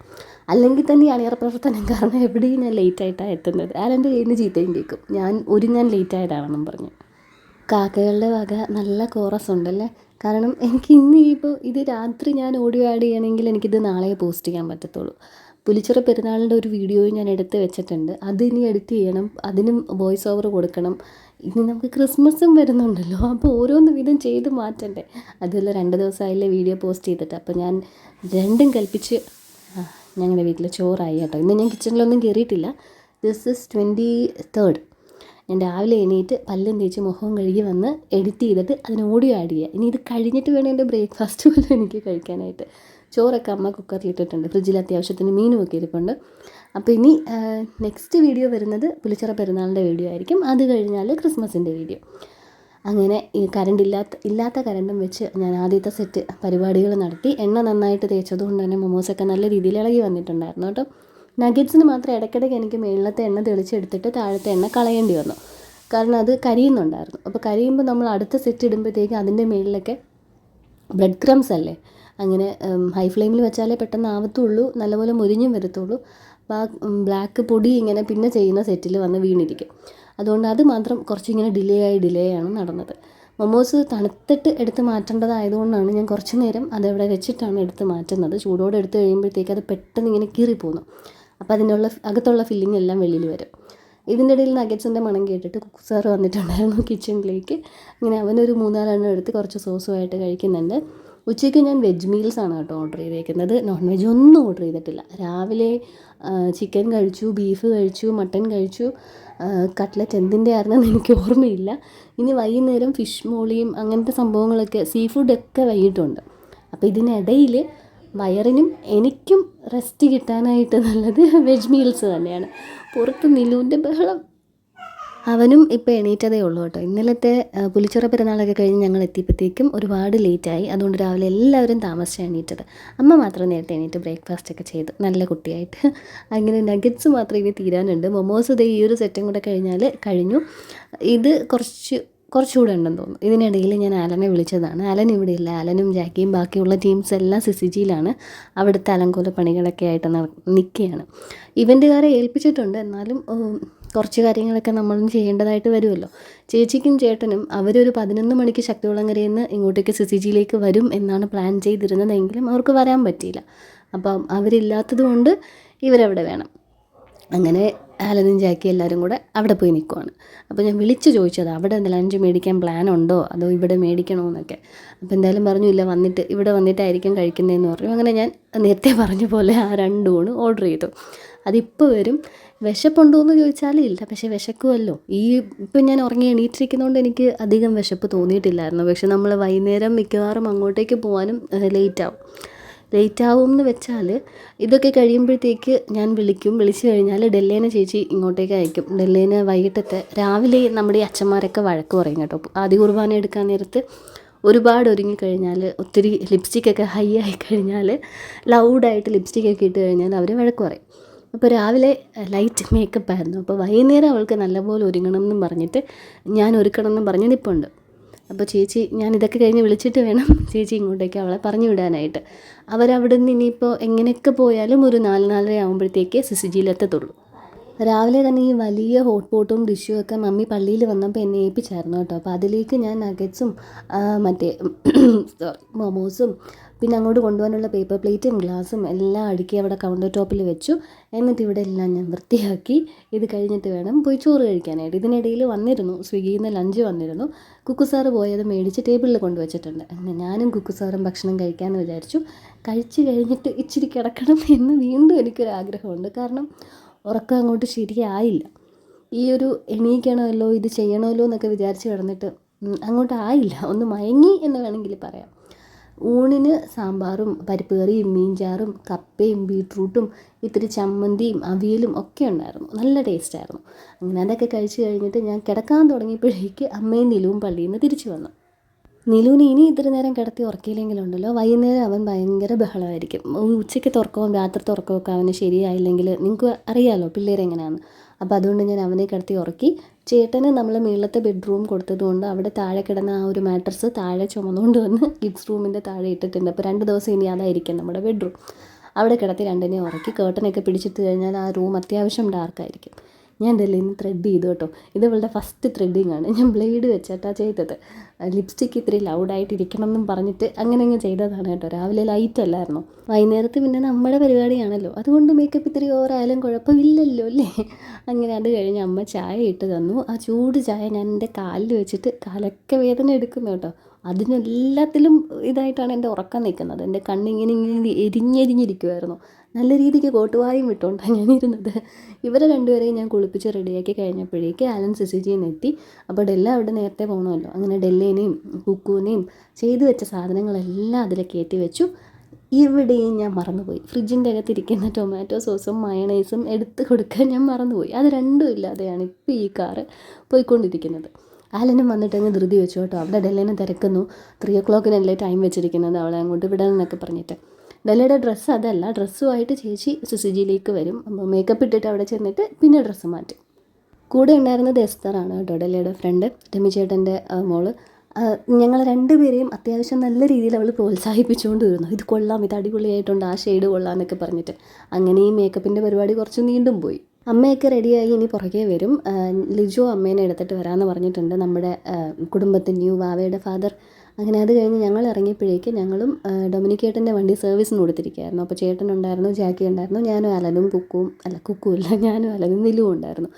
അല്ലെങ്കിൽ തന്നെ അണിയറ പ്രവർത്തനം കാരണം എവിടെയും ഞാൻ ലേറ്റായിട്ടാണ് എത്തുന്നത്. ആരെൻ്റെ കയ്യിൽ നിന്ന് ചീത്തയും കേൾക്കും, ഞാൻ ഒരുങ്ങാൻ ലേറ്റായതാണെന്നും പറഞ്ഞു. കാക്കകളുടെ വക നല്ല കോറസ് ഉണ്ടല്ലേ. കാരണം എനിക്ക് ഇപ്പോൾ ഇത് രാത്രി ഞാൻ ഓഡിയോ ആഡ് ചെയ്യണമെങ്കിൽ എനിക്കിത് നാളെ പോസ്റ്റ് ചെയ്യാൻ പറ്റത്തുള്ളൂ. പുലിച്ചിറ പെരുന്നാളിൻ്റെ ഒരു വീഡിയോയും ഞാൻ എടുത്ത് വെച്ചിട്ടുണ്ട്. അതിനി എഡിറ്റ് ചെയ്യണം, അതിനും വോയിസ് ഓവർ കൊടുക്കണം. ഇനി നമുക്ക് ക്രിസ്മസും വരുന്നുണ്ടല്ലോ, അപ്പോൾ ഓരോന്ന് വീതം ചെയ്ത് മാറ്റണ്ടേ. അതുമല്ല 2 ദിവസമായില്ലേ വീഡിയോ പോസ്റ്റ് ചെയ്തിട്ട്. അപ്പോൾ ഞാൻ രണ്ടും കൽപ്പിച്ച് ഞങ്ങളുടെ വീട്ടിൽ ചോറായി കേട്ടോ. ഇന്ന് ഞാൻ കിച്ചണിലൊന്നും കയറിയിട്ടില്ല. This is 23rd. ഞാൻ രാവിലെ എണീറ്റ് പല്ലും തേച്ച് മുഖവും കഴുകി വന്ന് എഡിറ്റ് ചെയ്തിട്ട് അതിന് ഓഡിയോ ആഡ് ചെയ്യുക. ഇനി ഇത് കഴിഞ്ഞിട്ട് വേണം എൻ്റെ ബ്രേക്ക്ഫാസ്റ്റ് പോലും എനിക്ക് കഴിക്കാനായിട്ട്. ചോറൊക്കെ അമ്മ കുക്കറിലിട്ടിട്ടുണ്ട്. ഫ്രിഡ്ജിൽ അത്യാവശ്യത്തിന് മീനും ഒക്കെ ഇരിപ്പുണ്ട്. അപ്പോൾ ഇനി നെക്സ്റ്റ് വീഡിയോ വരുന്നത് പുലിച്ചിറ പെരുന്നാളിൻ്റെ വീഡിയോ ആയിരിക്കും. അത് കഴിഞ്ഞാൽ ക്രിസ്മസിൻ്റെ വീഡിയോ. അങ്ങനെ ഈ ഇല്ലാത്ത കരണ്ടും വെച്ച് ഞാൻ ആദ്യത്തെ സെറ്റ് പരിപാടികൾ നടത്തി. എണ്ണ നന്നായിട്ട് തേച്ചതുകൊണ്ട് തന്നെ മൊമോസൊക്കെ നല്ല രീതിയിൽ ഇളകി വന്നിട്ടുണ്ടായിരുന്നു കേട്ടോ. നഗറ്റ്സിന് മാത്രം ഇടയ്ക്കിടയ്ക്ക് എനിക്ക് മേളിലത്തെ എണ്ണ തെളിച്ചെടുത്തിട്ട് താഴത്തെ എണ്ണ കളയേണ്ടി വന്നു. കാരണം അത് കരിയുന്നുണ്ടായിരുന്നു. അപ്പോൾ കരിയുമ്പോൾ നമ്മൾ അടുത്ത സെറ്റ് ഇടുമ്പോഴത്തേക്ക് അതിൻ്റെ മേളിലൊക്കെ ബ്രെഡ് ക്രംസ് അല്ലേ, അങ്ങനെ ഹൈ ഫ്ലെയിമിൽ വെച്ചാലേ പെട്ടെന്ന് ആവത്തുള്ളൂ, നല്ലപോലെ മുരിഞ്ഞും വരത്തുള്ളൂ. അപ്പോൾ ആ ബ്ലാക്ക് പൊടി ഇങ്ങനെ പിന്നെ ചെയ്യുന്ന സെറ്റിൽ വന്ന് വീണിരിക്കും. അതുകൊണ്ട് അത് മാത്രം കുറച്ചിങ്ങനെ ഡിലേ ആണ് നടന്നത്. മൊമോസ് തണുത്തിട്ട് എടുത്ത് മാറ്റേണ്ടതായതുകൊണ്ടാണ് ഞാൻ കുറച്ച് നേരം അതവിടെ വെച്ചിട്ടാണ് എടുത്ത് മാറ്റുന്നത്. ചൂടോടെ എടുത്ത് കഴിയുമ്പോഴത്തേക്ക് അത് പെട്ടെന്ന് ഇങ്ങനെ കീറിപ്പോകുന്നു. അപ്പോൾ അകത്തുള്ള ഫില്ലിംഗ് എല്ലാം വെളിയിൽ വരും. ഇതിൻ്റെ ഇടയിൽ നഗറ്റ്സിൻ്റെ മണം കേട്ടിട്ട് കുക്ക് സാർ വന്നിട്ടുണ്ടായിരുന്നു കിച്ചണിലേക്ക്. ഇങ്ങനെ അവനൊരു 3-4 എണ്ണം എടുത്ത് കുറച്ച് സോസുമായിട്ട് കഴിക്കുന്നുണ്ട്. ഉച്ചയ്ക്ക് ഞാൻ വെജ് മീൽസാണ് കേട്ടോ ഓർഡർ ചെയ്തേക്കുന്നത്. നോൺ വെജ് ഒന്നും ഓർഡർ ചെയ്തിട്ടില്ല. രാവിലെ ചിക്കൻ കഴിച്ചു, ബീഫ് കഴിച്ചു, മട്ടൻ കഴിച്ചു. കട്ട്ലറ്റ് എന്തിൻ്റെ ആയിരുന്നെന്ന് എനിക്ക് ഓർമ്മയില്ല. ഇനി വൈകുന്നേരം ഫിഷ് മോളിയും അങ്ങനത്തെ സംഭവങ്ങളൊക്കെ സീ ഫുഡൊക്കെ വൈകിട്ടുണ്ട്. അപ്പോൾ ഇതിനിടയിൽ വയറിനും എനിക്കും റെസ്റ്റ് കിട്ടാനായിട്ട് നല്ലത് വെജ് മീൽസ് തന്നെയാണ്. പുറത്ത് നിലുവിൻ്റെ ബഹളം. അവനും ഇപ്പോൾ എണീറ്റതേ ഉള്ളൂ കേട്ടോ. ഇന്നലത്തെ പുലിച്ചിറ പെരുന്നാളൊക്കെ കഴിഞ്ഞ് ഞങ്ങൾ എത്തിയപ്പോഴത്തേക്കും ഒരുപാട് ലേറ്റായി. അതുകൊണ്ട് രാവിലെ എല്ലാവരും താമസിച്ചാണ് എണീറ്റത്. അമ്മ മാത്രം നേരത്തെ എണീറ്റ് ബ്രേക്ക്ഫാസ്റ്റൊക്കെ ചെയ്ത് നല്ല കുട്ടിയായിട്ട്. അങ്ങനെ നഗറ്റ്സ് മാത്രം ഇനി തീരാനുണ്ട്. മൊമോസ് ഈ ഒരു സെറ്റും കൂടെ കഴിഞ്ഞാൽ കഴിഞ്ഞു. ഇത് കുറച്ചുകൂടെ ഉണ്ടെന്ന് തോന്നുന്നു. ഇതിനിടയിൽ ഞാൻ ആലനെ വിളിച്ചതാണ്. ആലൻ ഇവിടെ ഇല്ല. ആലനും ജാക്കിയും ബാക്കിയുള്ള ടീംസ് എല്ലാം സിസിജിയിലാണ്. അവിടുത്തെ അലങ്കോല പണികളൊക്കെ ആയിട്ട് നിൽക്കുകയാണ്. ഇവൻ്റുകാരെ ഏൽപ്പിച്ചിട്ടുണ്ട്. എന്നാലും കുറച്ച് കാര്യങ്ങളൊക്കെ നമ്മളും ചെയ്യേണ്ടതായിട്ട് വരുമല്ലോ. ചേച്ചിക്കും ചേട്ടനും അവരൊരു 11 മണിക്ക് ശക്തികുളങ്ങരയിൽ നിന്ന് ഇങ്ങോട്ടേക്ക് സിസിജിയിലേക്ക് വരും എന്നാണ് പ്ലാൻ ചെയ്തിരുന്നതെങ്കിലും അവർക്ക് വരാൻ പറ്റിയില്ല. അപ്പം അവരില്ലാത്തത് കൊണ്ട് ഇവരവിടെ വേണം. അങ്ങനെ ആലനും ജാക്കി എല്ലാവരും കൂടെ അവിടെ പോയി നിൽക്കുവാണ്. അപ്പോൾ ഞാൻ വിളിച്ച് ചോദിച്ചത് അവിടെ ലഞ്ച് മേടിക്കാൻ പ്ലാൻ ഉണ്ടോ അതോ ഇവിടെ മേടിക്കണോ എന്നൊക്കെ. അപ്പോൾ എന്തായാലും പറഞ്ഞു ഇല്ല, ഇവിടെ വന്നിട്ടായിരിക്കും കഴിക്കുന്നതെന്ന് പറഞ്ഞു. അങ്ങനെ ഞാൻ നേരത്തെ പറഞ്ഞ പോലെ ആ 2 ഊണ് ഓർഡർ ചെയ്തു. അതിപ്പോൾ വരും. വിശപ്പുണ്ടോ എന്ന് ചോദിച്ചാൽ ഇല്ല, പക്ഷേ വിശക്കുമല്ലോ. ഇപ്പം ഞാൻ ഉറങ്ങി എണീറ്റിരിക്കുന്നതുകൊണ്ട് എനിക്ക് അധികം വിശപ്പ് തോന്നിയിട്ടില്ലായിരുന്നു. പക്ഷെ നമ്മൾ വൈകുന്നേരം മിക്കവാറും അങ്ങോട്ടേക്ക് പോകാനും ലേറ്റാവും. ലേറ്റ് ആവും എന്ന് വെച്ചാൽ ഇതൊക്കെ കഴിയുമ്പോഴത്തേക്ക് ഞാൻ വിളിച്ചു കഴിഞ്ഞാൽ ഡെല്ലേനെ ചേച്ചി ഇങ്ങോട്ടേക്ക് അയക്കും. ഡെല്ലേനെ വൈകിട്ടത്തെ രാവിലെ നമ്മുടെ ഈ അച്ഛന്മാരൊക്കെ വഴക്ക് പറയും കേട്ടോ. ആദ്യ കുർബാന എടുക്കാൻ നേരത്ത് ഒരുപാട് ഒരുങ്ങിക്കഴിഞ്ഞാൽ, ഒത്തിരി ലിപ്സ്റ്റിക്കൊക്കെ ഹൈ ആയി കഴിഞ്ഞാൽ, ലൗഡായിട്ട് ലിപ്സ്റ്റിക്കൊക്കെ ഇട്ട് കഴിഞ്ഞാൽ അവർ വഴക്ക് പറയും. അപ്പോൾ രാവിലെ ലൈറ്റ് മേക്കപ്പ് ആയിരുന്നു. അപ്പോൾ വൈകുന്നേരം അവൾക്ക് നല്ലപോലെ ഒരുങ്ങണം എന്നും പറഞ്ഞിട്ട് ഞാൻ ഒരുക്കണം എന്നും പറഞ്ഞ് നിൽപ്പുണ്ട്. അപ്പോൾ ചേച്ചി ഞാൻ ഇതൊക്കെ കഴിഞ്ഞ് വിളിച്ചിട്ട് വേണം ചേച്ചി ഇങ്ങോട്ടേക്ക് അവളെ പറഞ്ഞു വിടാനായിട്ട്. അവരവിടെ നിന്ന് ഇനിയിപ്പോൾ എങ്ങനെയൊക്കെ പോയാലും ഒരു 4-4:30 ആകുമ്പോഴത്തേക്കേ സിസിജിയിലെത്തത്തുള്ളൂ. രാവിലെ തന്നെ ഈ വലിയ ഹോട്ട് പോട്ടും ഡിഷും ഒക്കെ മമ്മി പള്ളിയിൽ വന്നപ്പോൾ എന്നെ ഏൽപ്പിച്ചായിരുന്നു കേട്ടോ. അപ്പോൾ അതിലേക്ക് ഞാൻ നഗറ്റ്സും മറ്റേ മൊമോസും പിന്നെ അങ്ങോട്ട് കൊണ്ടുപോകാനുള്ള പേപ്പർ പ്ലേറ്റും ഗ്ലാസും എല്ലാം അടുക്കി അവിടെ കൗണ്ടർ ടോപ്പിൽ വെച്ചു. എന്നിട്ട് ഇവിടെ എല്ലാം ഞാൻ വൃത്തിയാക്കി. ഇത് കഴിഞ്ഞിട്ട് വേണം പോയി ചോറ് കഴിക്കാനായിട്ട്. ഇതിനിടയിൽ വന്നിരുന്നു, സ്വിഗ്ഗിയിൽ നിന്ന് ലഞ്ച് വന്നിരുന്നു. കുക്കുസാറ് പോയത് മേടിച്ച് ടേബിളിൽ കൊണ്ടുവച്ചിട്ടുണ്ട്. അങ്ങനെ ഞാനും കുക്കുസാറും ഭക്ഷണം കഴിക്കാമെന്ന് വിചാരിച്ചു. കഴിച്ച് കഴിഞ്ഞിട്ട് ഇച്ചിരി കിടക്കണം എന്ന് വീണ്ടും എനിക്കൊരാഗ്രഹമുണ്ട്. കാരണം ഉറക്കം അങ്ങോട്ട് ശരിയായില്ല. ഈ ഒരു എണീക്കണമല്ലോ, ഇത് ചെയ്യണമല്ലോ എന്നൊക്കെ വിചാരിച്ച് കിടന്നിട്ട് അങ്ങോട്ട് ആയില്ല. ഒന്ന് മയങ്ങി എന്ന് വേണമെങ്കിൽ പറയാം. ഊണിന് സാമ്പാറും പരിപ്പ് കറിയും മീൻചാറും കപ്പയും ബീട്രൂട്ടും ഇത്തിരി ചമ്മന്തിയും അവിയലും ഒക്കെ ഉണ്ടായിരുന്നു. നല്ല ടേസ്റ്റായിരുന്നു. അങ്ങനെ അതൊക്കെ കഴിച്ച് കഴിഞ്ഞിട്ട് ഞാൻ കിടക്കാൻ തുടങ്ങിയപ്പോഴേക്ക് അമ്മയും നിലുവും പള്ളിയിൽ നിന്ന് തിരിച്ചു വന്നു. നിലുവിന് ഇനി ഇത്തിരി നേരം കിടത്തി ഉറക്കിയില്ലെങ്കിലുണ്ടല്ലോ വൈകുന്നേരം അവൻ ഭയങ്കര ബഹളമായിരിക്കും. ഉച്ചയ്ക്ക് ഉറക്കവും രാത്രിത്തെ ഉറക്കമൊക്കെ അവന് ശരിയായില്ലെങ്കിൽ നിങ്ങൾക്ക് അറിയാമല്ലോ പിള്ളേരെങ്ങനെയാണ്. അപ്പോൾ അതുകൊണ്ട് ഞാൻ അവനെ കിടത്തി ഉറക്കി. ചേട്ടന് നമ്മൾ മുകളിലത്തെ ബെഡ്റൂം കൊടുത്തതുകൊണ്ട് അവിടെ താഴെ കിടന്ന ആ ഒരു മാട്രസ് താഴെ ചുമന്നുകൊണ്ട് വന്ന് കിഡ്സ് റൂമിൻ്റെ താഴെ ഇട്ടിട്ടുണ്ട്. അപ്പോൾ 2 ദിവസം ഇനി അതായിരിക്കും നമ്മുടെ ബെഡ്റൂം. അവിടെ കിടത്തി രണ്ടിനെ ഉറക്കി. കേട്ടനൊക്കെ പിടിച്ചിട്ട് കഴിഞ്ഞാൽ ആ റൂം അത്യാവശ്യം ഡാർക്കായിരിക്കും. ഞാൻ ഇതെല്ലാം ഇന്ന് ത്രെഡ് ചെയ്തു കേട്ടോ. ഇത് ഇവളുടെ ഫസ്റ്റ് ത്രെഡിങ് ആണ്. ഞാൻ ബ്ലേഡ് വെച്ചിട്ടാണ് ചെയ്തത്. ലിപ്സ്റ്റിക്ക് ഇത്തിരി ലൗഡായിട്ട് ഇരിക്കണം എന്നും പറഞ്ഞിട്ട് അങ്ങനെ അങ്ങ് ചെയ്തതാണ് കേട്ടോ. രാവിലെ ലൈറ്റ് അല്ലായിരുന്നു. വൈകുന്നേരത്ത് പിന്നെ നമ്മുടെ പരിപാടിയാണല്ലോ, അതുകൊണ്ട് മേക്കപ്പ് ഇത്തിരി ഓവറായാലും കുഴപ്പമില്ലല്ലോ അല്ലേ. അങ്ങനെ അത് കഴിഞ്ഞ് അമ്മ ചായ ഇട്ട് തന്നു. ആ ചൂട് ചായ ഞാൻ എൻ്റെ കാലിൽ വെച്ചിട്ട് കാലൊക്കെ വേദന എടുക്കുന്നു കേട്ടോ. അതിനെല്ലാത്തിലും ഇതായിട്ടാണ് എൻ്റെ ഉറക്കം നിൽക്കുന്നത്. എൻ്റെ കണ്ണിങ്ങനെ എരിഞ്ഞെരിഞ്ഞിരിക്കുമായിരുന്നു. നല്ല രീതിക്ക് കോട്ടുവായും വിട്ടുകൊണ്ടാണ് ഞാനിരുന്നത്. ഇവരെ രണ്ടുപേരെയും ഞാൻ കുളിപ്പിച്ച് റെഡിയാക്കി കഴിഞ്ഞപ്പോഴേക്ക് ആലൻ സിസിജിയിൽ നിന്ന് എത്തി. അപ്പോൾ ഡെല്ല അവിടെ നേരത്തെ പോകണമല്ലോ. അങ്ങനെ ഡെല്ലേനെയും കുക്കുവിനെയും ചെയ്തു വെച്ച സാധനങ്ങളെല്ലാം അതിൽ കയറ്റി വെച്ചു. ഇവിടെയും ഞാൻ മറന്നുപോയി. ഫ്രിഡ്ജിൻ്റെ അകത്തിരിക്കുന്ന ടൊമാറ്റോ സോസും മയണൈസും എടുത്ത് കൊടുക്കാൻ ഞാൻ മറന്നുപോയി. അത് രണ്ടും ഇല്ലാതെയാണ് ഇപ്പോൾ ഈ കാറ് പോയിക്കൊണ്ടിരിക്കുന്നത്. ആലനും വന്നിട്ടങ്ങ് ധൃതി വെച്ചു കേട്ടോ. അവിടെ ഡെല്ലേനെ തിരക്കുന്നു. 3 o'clockനല്ലേ ടൈം വെച്ചിരിക്കുന്നത് അവളെ അങ്ങോട്ട് വിടാനെന്നൊക്കെ പറഞ്ഞിട്ട്. ഡെല്ലയുടെ ഡ്രസ്സ് അതല്ല, ഡ്രസ്സുമായിട്ട് ചേച്ചി സിസിജിയിലേക്ക് വരും. അപ്പോൾ മേക്കപ്പ് ഇട്ടിട്ട് അവിടെ ചെന്നിട്ട് പിന്നെ ഡ്രസ്സ് മാറ്റും. കൂടെ ഉണ്ടായിരുന്നത് എസ്തറാണ് കേട്ടോ, ഡെല്ലയുടെ ഫ്രണ്ട്, രമിച്ചേട്ടൻ്റെ മോള്. ഞങ്ങൾ രണ്ടുപേരെയും അത്യാവശ്യം നല്ല രീതിയിൽ അവൾ പ്രോത്സാഹിപ്പിച്ചുകൊണ്ട് വരുന്നു. ഇത് കൊള്ളാം, ഇത് അടിപൊളിയായിട്ടുണ്ട്, ആ ഷെയ്ഡ് കൊള്ളാം എന്നൊക്കെ പറഞ്ഞിട്ട്. അങ്ങനെ ഈ മേക്കപ്പിൻ്റെ പരിപാടി കുറച്ച് നീണ്ടും പോയി. അമ്മയൊക്കെ റെഡിയായി ഇനി പുറകെ വരും. ലിജോ അമ്മേനെ എടുത്തിട്ട് വരാമെന്ന് പറഞ്ഞിട്ടുണ്ട്, നമ്മുടെ കുടുംബത്തിൻ്റെയും വാവയുടെ ഫാദർ. അങ്ങനെ അത് കഴിഞ്ഞ് ഞങ്ങൾ ഇറങ്ങിയപ്പോഴേക്ക് ഞങ്ങളും ഡൊമിനിക്കേട്ടൻ്റെ വണ്ടി സർവീസിന് കൊടുത്തിരിക്കുകയായിരുന്നു. അപ്പോൾ ചേട്ടനുണ്ടായിരുന്നു, ജാക്കി ഉണ്ടായിരുന്നു, ഞാനും അലനും കുക്കുമില്ല, ഞാനും അലനും നിലുവും ഉണ്ടായിരുന്നു.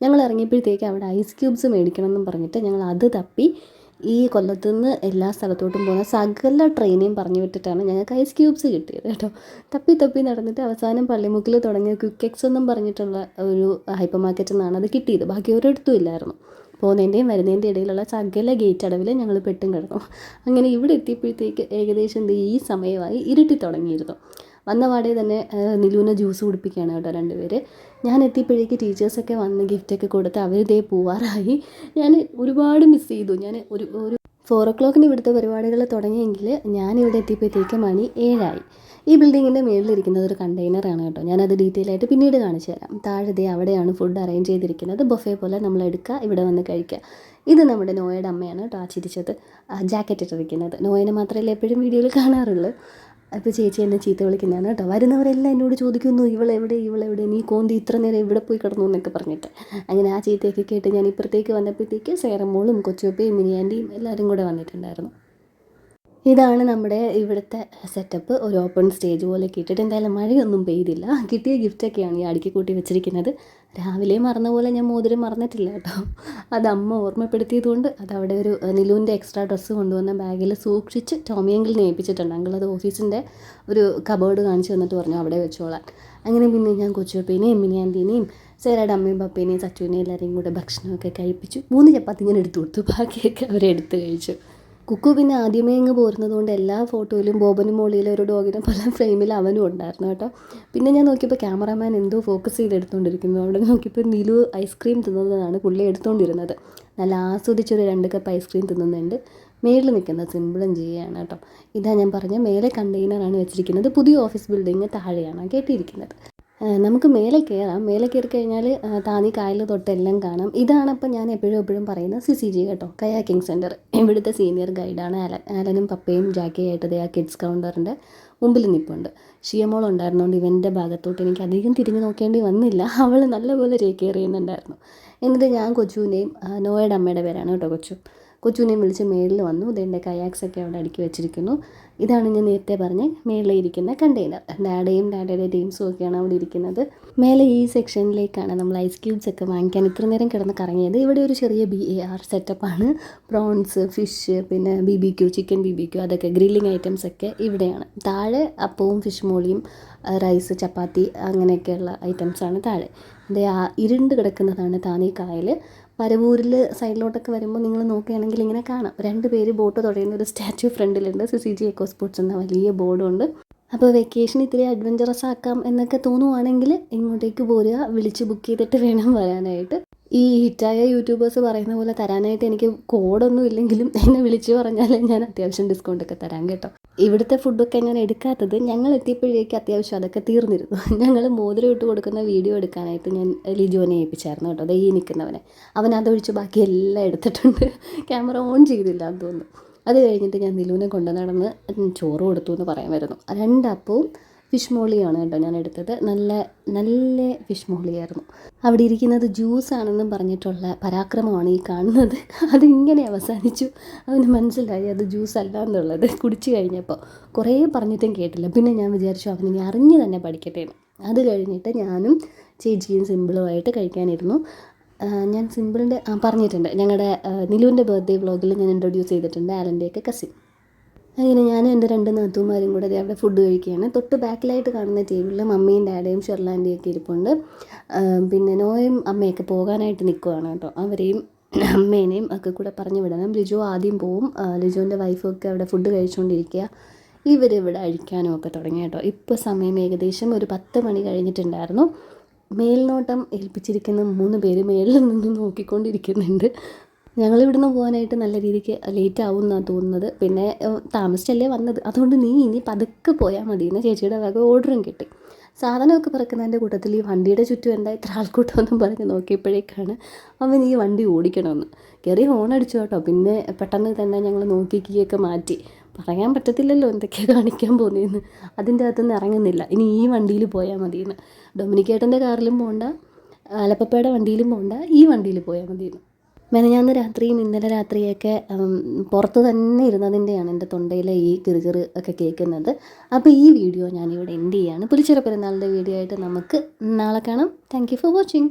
ഞങ്ങൾ ഇറങ്ങിയപ്പോഴത്തേക്ക് അവിടെ ഐസ് ക്യൂബ്സ് മേടിക്കണം എന്നും പറഞ്ഞിട്ട് ഞങ്ങൾ അത് തപ്പി ഈ കൊല്ലത്തു നിന്ന് എല്ലാ സ്ഥലത്തോട്ടും പോകുന്ന സകല ട്രെയിനെയും പറഞ്ഞു വിട്ടിട്ടാണ് ഞങ്ങൾക്ക് ഐസ് ക്യൂബ്സ് കിട്ടിയത് കേട്ടോ. തപ്പി നടന്നിട്ട് അവസാനം പള്ളിമുക്കിൽ തുടങ്ങിയ ക്വിക്കെക്സ് എന്നും പറഞ്ഞിട്ടുള്ള ഒരു ഹൈപ്പർ മാർക്കറ്റിൽ നിന്നാണ് അത് കിട്ടിയത്. ബാക്കി ഒരിടത്തും ഇല്ലായിരുന്നു. പോകുന്നതിൻ്റെയും വരുന്നതിൻ്റെ ഇടയിലുള്ള സകല ഗേറ്റ് അടവിൽ ഞങ്ങൾ പെട്ടും കിടന്നു. അങ്ങനെ ഇവിടെ എത്തിയപ്പോഴത്തേക്ക് ഏകദേശം ഈ സമയമായി, ഇരുട്ടി തുടങ്ങിയിരുന്നു. വന്ന പാടെ തന്നെ നിലുവിനെ ജ്യൂസ് കുടിപ്പിക്കുകയാണ് കേട്ടോ രണ്ടുപേര്. ഞാൻ എത്തിയപ്പോഴേക്ക് ടീച്ചേഴ്സൊക്കെ വന്ന് ഗിഫ്റ്റൊക്കെ കൊടുത്ത് അവരിതേ പോവാറായി. ഞാൻ ഒരുപാട് മിസ് ചെയ്തു. ഞാൻ ഒരു 4 o'clockന് ഇവിടുത്തെ പരിപാടികൾ തുടങ്ങിയെങ്കിൽ ഞാനിവിടെ എത്തിയപ്പോഴത്തേക്ക് മണി 7 ആയി. ഈ ബിൽഡിങ്ങിൻ്റെ മുകളിലിരിക്കുന്നത് ഒരു കണ്ടെയ്നറാണ് കേട്ടോ. ഞാനത് ഡീറ്റെയിൽ ആയിട്ട് പിന്നീട് കാണിച്ചു തരാം. താഴെ അവിടെയാണ് ഫുഡ് അറേഞ്ച് ചെയ്തിരിക്കുന്നത്. ബൊഫേ പോലെ നമ്മൾ എടുക്കുക, ഇവിടെ വന്ന് കഴിക്കുക. ഇത് നമ്മുടെ നോയയുടെ അമ്മയാണ് കേട്ടോ, ആ ചിരിച്ചത്, ജാക്കറ്റ് ഇട്ടിരിക്കുന്നത്. നോയനെ മാത്രമല്ല എപ്പോഴും വീഡിയോയിൽ കാണാറുള്ളൂ. അപ്പോൾ ചേച്ചി എന്നെ ചീത്ത വിളിക്കുന്നതാണ് കേട്ടോ. വരുന്നവരെല്ലാം എന്നോട് ചോദിക്കുന്നു, ഇവളെവിടെ, നീ കോന്തി ഇത്ര നേരം ഇവിടെ പോയി കിടന്നു എന്നൊക്കെ പറഞ്ഞിട്ട്. അങ്ങനെ ആ ചീത്തയൊക്കെ കേട്ട് ഞാൻ ഇപ്പുറത്തേക്ക് വന്നപ്പോഴത്തേക്ക് സേറമോളും കൊച്ചുവപ്പയും മിനിയാൻ്റെയും എല്ലാവരും കൂടെ വന്നിട്ടുണ്ടായിരുന്നു. ഇതാണ് നമ്മുടെ ഇവിടുത്തെ സെറ്റപ്പ്. ഒരു ഓപ്പൺ സ്റ്റേജ് പോലെ ഇട്ടിട്ട്, എന്തായാലും മഴയൊന്നും പെയ്തില്ല. കിട്ടിയ ഗിഫ്റ്റൊക്കെയാണ് ഈ അടുക്കി കൂട്ടി വെച്ചിരിക്കുന്നത്. രാവിലെ മറന്ന പോലെ ഞാൻ മോതിരം മറന്നിട്ടില്ല കേട്ടോ. അത് അമ്മ ഓർമ്മപ്പെടുത്തിയതുകൊണ്ട് അതവിടെ ഒരു നിലുവിൻ്റെ എക്സ്ട്രാ ഡ്രസ്സ് കൊണ്ടുവന്ന ബാഗിൽ സൂക്ഷിച്ച് ടോമിയെങ്കിലിനെ ഏൽപ്പിച്ചിട്ടുണ്ട്. അങ്കിൾ അത് ഓഫീസിൻ്റെ ഒരു കബോർഡ് കാണിച്ച് തന്നിട്ട് പറഞ്ഞു അവിടെ വെച്ചോളാൻ. അങ്ങനെ പിന്നെ ഞാൻ കൊച്ചുവപ്പേനെയും മിനിയാൻ്റീനെയും സേരയുടെ അമ്മയും പപ്പേനെയും സച്ചുവിനെയും എല്ലാവരെയും കൂടെ ഭക്ഷണമൊക്കെ കഴിപ്പിച്ചു. 3 ചപ്പാത്തി ഞാൻ എടുത്തു കൊടുത്തു, ബാക്കിയൊക്കെ അവരെടുത്ത് കഴിച്ചു. കുക്കു പിന്നെ ആദ്യമേ അങ്ങ് പോരുന്നത് കൊണ്ട് എല്ലാ ഫോട്ടോയിലും ബോബനും മോളിയിലും ഒരു ഡോഗിനെ പോലെ ഫ്രെയിമിൽ അവനും ഉണ്ടായിരുന്നു കേട്ടോ. പിന്നെ ഞാൻ നോക്കിയപ്പോൾ ക്യാമറാമാൻ എന്തോ ഫോക്കസ് ചെയ്ത് എടുത്തുകൊണ്ടിരിക്കുന്നു. അവിടെ നോക്കിയപ്പോൾ നിലു ഐസ്ക്രീം തിന്നുന്നതാണ് പുള്ളി എടുത്തുകൊണ്ടിരുന്നത്. നല്ല ആസ്വദിച്ചൊരു 2 കപ്പ് ഐസ്ക്രീം തിന്നുന്നുണ്ട്. മേളിൽ നിൽക്കുന്ന സിമ്പിളും ചെയ്യുകയാണ് കേട്ടോ. ഇതാ ഞാൻ പറഞ്ഞ മേലെ കണ്ടെയ്നറാണ് വെച്ചിരിക്കുന്നത്. പുതിയ ഓഫീസ് ബിൽഡിങ് താഴെയാണ് കേട്ടിരിക്കുന്നത്. നമുക്ക് മേലെ കയറാം. മേലെ കയറി കഴിഞ്ഞാൽ താന്നി കായൽ തൊട്ടെല്ലാം കാണാം. ഇതാണപ്പോൾ ഞാൻ എപ്പോഴും പറയുന്ന CCG കേട്ടോ, കയാക്കിംഗ് സെൻറ്റർ. ഇവിടുത്തെ സീനിയർ ഗൈഡാണ് ആലൻ. ആലനും പപ്പയും ജാക്കിയായിട്ട് ആ കിഡ്സ് കൗണ്ടറിൻ്റെ മുമ്പിൽ നിൽപ്പുണ്ട്. ഷിയമോൾ ഉണ്ടായിരുന്നുകൊണ്ട് ഇവൻ്റെ ഭാഗത്തോട്ട് എനിക്ക് അധികം തിരിഞ്ഞു നോക്കേണ്ടി വന്നില്ല. അവൾ നല്ലപോലെ ടേക്ക് കെയർ ചെയ്യുന്നുണ്ടായിരുന്നു. എന്നിട്ട് ഞാൻ കൊച്ചുവിനെയും, നോയയുടെ അമ്മയുടെ പേരാണ് കേട്ടോ കൊച്ചുവിനെയും വിളിച്ച് മേളിൽ വന്നു. ഇതിൻ്റെ കയാക്സൊക്കെ അവിടെ അടുക്കി വെച്ചിരിക്കുന്നു. ഇതാണ് ഞാൻ നേരത്തെ പറഞ്ഞ മേളിൽ ഇരിക്കുന്ന കണ്ടെയ്നർ. ഡാഡയും ഡാഡയുടെ ടീംസും ഒക്കെയാണ് അവിടെ ഇരിക്കുന്നത്. മേലെ ഈ സെക്ഷനിലേക്കാണ് നമ്മൾ ഐസ് ക്യൂബ്സ് ഒക്കെ വാങ്ങിക്കാൻ ഇത്ര നേരം കിടന്ന് കറങ്ങിയത്. ഇവിടെ ഒരു ചെറിയ BAR സെറ്റപ്പാണ്. പ്രോൺസ്, ഫിഷ്, പിന്നെ BBQ, ചിക്കൻ BBQ, അതൊക്കെ ഗ്രില്ലിങ് ഐറ്റംസ് ഒക്കെ ഇവിടെയാണ്. താഴെ അപ്പവും ഫിഷ് മോളിയും റൈസ്, ചപ്പാത്തി അങ്ങനെയൊക്കെയുള്ള ഐറ്റംസാണ് താഴെ. അതേ ഇരുണ്ട് കിടക്കുന്നതാണ് താന്നി കായൽ. പരവൂരിൽ സൈഡിലോട്ടൊക്കെ വരുമ്പോൾ നിങ്ങൾ നോക്കുകയാണെങ്കിൽ ഇങ്ങനെ കാണാം. 2 പേര് ബോട്ട് തുഴയുന്ന ഒരു സ്റ്റാച്യു ഫ്രണ്ടിലുണ്ട്. CCG എക്കോ സ്പോർട്സ് എന്ന വലിയ ബോർഡുണ്ട്. അപ്പോൾ വെക്കേഷൻ ഇത്തിരി അഡ്വഞ്ചറസ് ആക്കാം എന്നൊക്കെ തോന്നുവാണെങ്കിൽ ഇങ്ങോട്ടേക്ക് പോരുക. വിളിച്ച് ബുക്ക് ചെയ്തിട്ട് വേണം വരാനായിട്ട്. ഈ ഹിറ്റായ യൂട്യൂബേഴ്സ് പറയുന്ന പോലെ തരാനായിട്ട് എനിക്ക് കോഡൊന്നും ഇല്ലെങ്കിലും എന്നെ വിളിച്ച് പറഞ്ഞാൽ ഞാൻ അത്യാവശ്യം ഡിസ്കൗണ്ടൊക്കെ തരാം കേട്ടോ. ഇവിടുത്തെ ഫുഡൊക്കെ ഞാൻ എടുക്കാത്തത് ഞങ്ങൾ എത്തിയപ്പോഴേക്ക് അത്യാവശ്യം അതൊക്കെ തീർന്നിരുന്നു. ഞങ്ങൾ മോതിരം ഇട്ട് കൊടുക്കുന്ന വീഡിയോ എടുക്കാനായിട്ട് ഞാൻ ലിജോനെ ഏൽപ്പിച്ചായിരുന്നു കേട്ടോ. അതേ ഈ നിൽക്കുന്നവനെ. അവൻ അതൊഴിച്ച് ബാക്കി എല്ലാം എടുത്തിട്ടുണ്ട്. ക്യാമറ ഓൺ ചെയ്തില്ല എന്ന് തോന്നുന്നു. അത് കഴിഞ്ഞിട്ട് ഞാൻ നിലുവിനെ കൊണ്ട് നടന്ന് ചോറ് കൊടുത്തു എന്ന് പറയാൻ വരുന്നു. 2 അപ്പവും ഫിഷ് മോളിയാണ് കേട്ടോ ഞാൻ എടുത്തത്. നല്ല ഫിഷ് മോളിയായിരുന്നു. അവിടെ ഇരിക്കുന്നത് ജ്യൂസാണെന്നും പറഞ്ഞിട്ടുള്ള പരാക്രമമാണ് ഈ കാണുന്നത്. അതിങ്ങനെ അവസാനിച്ചു. അവന് മനസ്സിലായി അത് ജ്യൂസ് അല്ല എന്നുള്ളത് കുടിച്ചു കഴിഞ്ഞപ്പോൾ. കുറേ പറഞ്ഞിട്ടും കേട്ടില്ല. പിന്നെ ഞാൻ വിചാരിച്ചു അവനിനി അറിഞ്ഞ് തന്നെ പഠിക്കട്ടെ എന്ന്. അത് കഴിഞ്ഞിട്ട് ഞാനും ചേച്ചിയും സിമ്പിളുമായിട്ട് കഴിക്കാനിരുന്നു. ഞാൻ സിമ്പിളിൻ്റെ പറഞ്ഞിട്ടുണ്ട്, ഞങ്ങളുടെ നിലുവിൻ്റെ ബർത്ത്ഡേ വ്ളോഗിൽ ഞാൻ ഇൻട്രൊഡ്യൂസ് ചെയ്തിട്ടുണ്ട്, ആലൻ്റെയൊക്കെ കസിൻ. അങ്ങനെ ഞാനും എൻ്റെ 2 നാത്തൂമാരും കൂടെ അവിടെ ഫുഡ് കഴിക്കുകയാണ്. തൊട്ട് ബാക്കിലായിട്ട് കാണുന്ന ടേബിളിൽ മമ്മിയും ഡാഡയും ഷെർലാൻ്റെയൊക്കെ ഇരിപ്പുണ്ട്. പിന്നെ നോയും അമ്മയൊക്കെ പോകാനായിട്ട് നിൽക്കുകയാണ് കേട്ടോ. അവരെയും അമ്മേനെയും ഒക്കെ കൂടെ പറഞ്ഞു വിടണം. ലിജോ ആദ്യം പോവും. ലിജോൻ്റെ വൈഫൊക്കെ അവിടെ ഫുഡ് കഴിച്ചുകൊണ്ടിരിക്കുക. ഇവരിവിടെ അഴിക്കാനും ഒക്കെ തുടങ്ങി കേട്ടോ. ഇപ്പോൾ സമയം ഏകദേശം ഒരു 10 മണി കഴിഞ്ഞിട്ടുണ്ടായിരുന്നു. മേൽനോട്ടം ഏൽപ്പിച്ചിരിക്കുന്ന 3 പേര് മേളിൽ നിന്ന് നോക്കിക്കൊണ്ടിരിക്കുന്നുണ്ട്. ഞങ്ങളിവിടുന്ന് പോകാനായിട്ട് നല്ല രീതിക്ക് ലേറ്റ് ആവും എന്നാണ് തോന്നുന്നത്. പിന്നെ താമസിച്ചല്ലേ വന്നത്, അതുകൊണ്ട് നീ ഇനി പതുക്കെ പോയാൽ മതി എന്ന് ചേച്ചിയുടെ വക ഓർഡറും കിട്ടി. സാധനമൊക്കെ പറക്കുന്നതിൻ്റെ കൂട്ടത്തിൽ ഈ വണ്ടിയുടെ ചുറ്റും എന്താ ഇത്ര ആൾക്കൂട്ടമൊന്നും പറഞ്ഞ് നോക്കിയപ്പോഴേക്കാണ് അവൻ ഈ വണ്ടി ഓടിക്കണമെന്ന് കയറി ഹോണടിച്ചു കേട്ടോ. പിന്നെ പെട്ടെന്ന് തന്നെ ഞങ്ങൾ നോക്കി കീയൊക്കെ മാറ്റി. പറയാൻ പറ്റത്തില്ലല്ലോ എന്തൊക്കെയാണ് കാണിക്കാൻ പോകുന്നതെന്ന്. അതിൻ്റെ അകത്തുനിന്ന് ഇറങ്ങുന്നില്ല. ഇനി ഈ വണ്ടിയിൽ പോയാൽ മതിയെന്ന്. ഡൊമിനിക്കേട്ടൻ്റെ കാറിലും പോകണ്ട, ആലപ്പപ്പയുടെ വണ്ടിയിലും പോകണ്ട, ഈ വണ്ടിയിൽ പോയാൽ മതിയെന്ന്. മെനഞ്ഞാന്ന് രാത്രിയും ഇന്നലെ രാത്രിയൊക്കെ പുറത്ത് തന്നെ ഇരുന്നതിൻ്റെയാണ് എൻ്റെ തൊണ്ടയിലെ ഈ കിറുകിറ് ഒക്കെ കേൾക്കുന്നത്. അപ്പോൾ ഈ വീഡിയോ ഞാനിവിടെ എൻഡ് ചെയ്യുകയാണ്. പുലിച്ചിറ പെരുന്നാളിൻ്റെ വീഡിയോ ആയിട്ട് നമുക്ക് നാളെ കാണാം. Thank you for watching.